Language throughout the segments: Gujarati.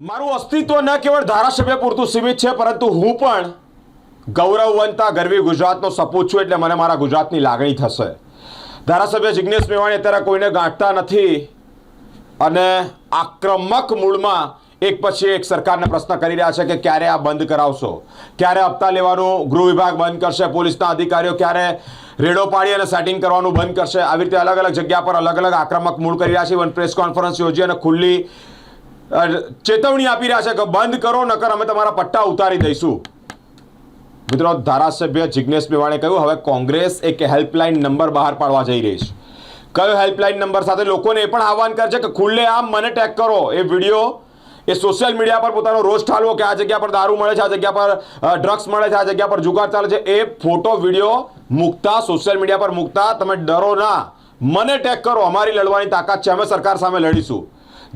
મારું અસ્તિત્વ ન કેવળ ધારાસભ્ય પૂરતું સીમિત છે, પરંતુ હું પણ ગૌરવવંતા ગરવી ગુજરાતનો સપૂત છું, એટલે મને મારા ગુજરાતની લાગણી થશે। ધારાસભ્ય જિગ્નેશ મેવાણી અત્યારે કોઈને ગાંઠતા નથી અને આક્રમક મૂળમાં એક પછી એક સરકારને પ્રશ્ન કરી રહ્યા છે કે ક્યારે આ બંધ કરાવશો, ક્યારે હપ્તા લેવાનું ગૃહ વિભાગ બંધ કરશે, પોલીસના અધિકારીઓ ક્યારે રેડો પાડી અને સેટિંગ કરવાનું બંધ કરશે। આવી રીતે અલગ અલગ જગ્યા પર અલગ અલગ આક્રમક મૂળ કરી રહ્યા છે। ઇવન પ્રેસ કોન્ફરન્સ યોજી અને ખુલ્લી ચેતવણી આપી રહ્યા છે કે બંધ કરો, નકર અમે તમારા પટ્ટા ઉતારી દઈશું। મિત્રો, ધારાસભ્ય જિગ્નેશ મેવાણીએ કહ્યું હવે કોંગ્રેસ એક હેલ્પલાઇન નંબર બહાર પાડવા જઈ રહી છે। કયો હેલ્પલાઇન નંબર સાથે લોકોને એ પણ આહવાન કરે છે કે ખુલ્લેઆમ મને ટેગ કરો, એ વિડીયો એ સોશિયલ મીડિયા પર પોતાનો રોષ ઠાલવો કે આ જગ્યા પર દારૂ મળે છે, આ જગ્યા પર ડ્રગ્સ મળે છે, આ જગ્યા પર જુગાર ચાલે છે, એ ફોટો વિડીયો મૂકતા સોશિયલ મીડિયા પર મૂકતા તમે ડરો ના, મને ટેગ કરો, અમારી લડવાની તાકાત છે, અમે સરકાર સામે લડીશું।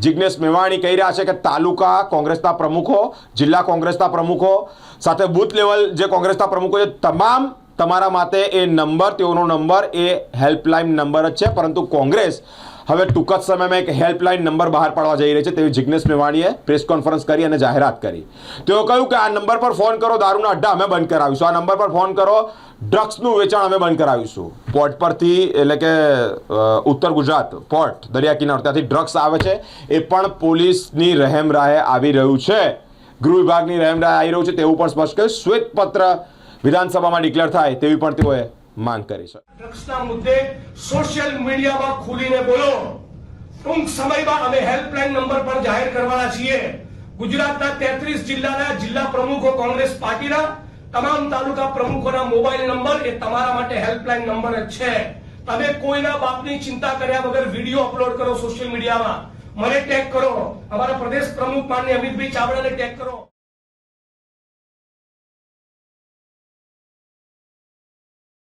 જિગ્નેશ મેવાણી કહી રહ્યા છે કે તાલુકા કોંગ્રેસના પ્રમુખો, જિલ્લા કોંગ્રેસના પ્રમુખો સાથે બૂથ લેવલ જે કોંગ્રેસના પ્રમુખો છે, તમામ તમારા માટે એ નંબર, તેઓનો નંબર એ હેલ્પલાઇન નંબર જ છે। પરંતુ કોંગ્રેસ હવે ટૂંક જ સમયમાં એક હેલ્પલાઇન નંબર બહાર પાડવા જઈ રહી છે, તેવી જિગ્નેશ મેવાણીએ પ્રેસ કોન્ફરન્સ કરી અને જાહેરાત કરી। તેઓ કહ્યું કે આ નંબર પર ફોન કરો, દારૂના અડ્ડા અમે બંધ કરાવીશું, આ નંબર પર ફોન કરો, ડ્રગ્સનું વેચાણ અમે બંધ કરાવીશું। પોર્ટ પરથી એટલે કે ઉત્તર ગુજરાત પોર્ટ દરિયા કિનારો ત્યાંથી ડ્રગ્સ આવે છે, એ પણ પોલીસની રહેમરાહે આવી રહ્યું છે, ગૃહ વિભાગની રહેમરાહે આવી રહ્યું છે, તેવું પણ સ્પષ્ટ કહ્યું। શ્વેતપત્ર વિધાનસભામાં ડિક્લેર થાય તેવી પણ તેઓએ માંગ કરી છે। ડ્રગ્સના મુદ્દે સોશિયલ મીડિયામાં ખુલીને બોલો। ટૂંક સમયમાં અમે હેલ્પલાઇન નંબર પણ જાહેર કરવાના છીએ। ગુજરાતના 33 જિલ્લાના જિલ્લા પ્રમુખો કોંગ્રેસ પાર્ટીના તમામ તાલુકા પ્રમુખોના મોબાઈલ નંબર એ તમારા માટે હેલ્પલાઇન નંબર જ છે। તમે કોઈના બાપની ચિંતા કર્યા વગર વિડીયો અપલોડ કરો સોશિયલ મીડિયામાં, મને ટેગ કરો, અમારા પ્રદેશ પ્રમુખ માનનીય અમિતભાઈ ચાવડાને ટેગ કરો।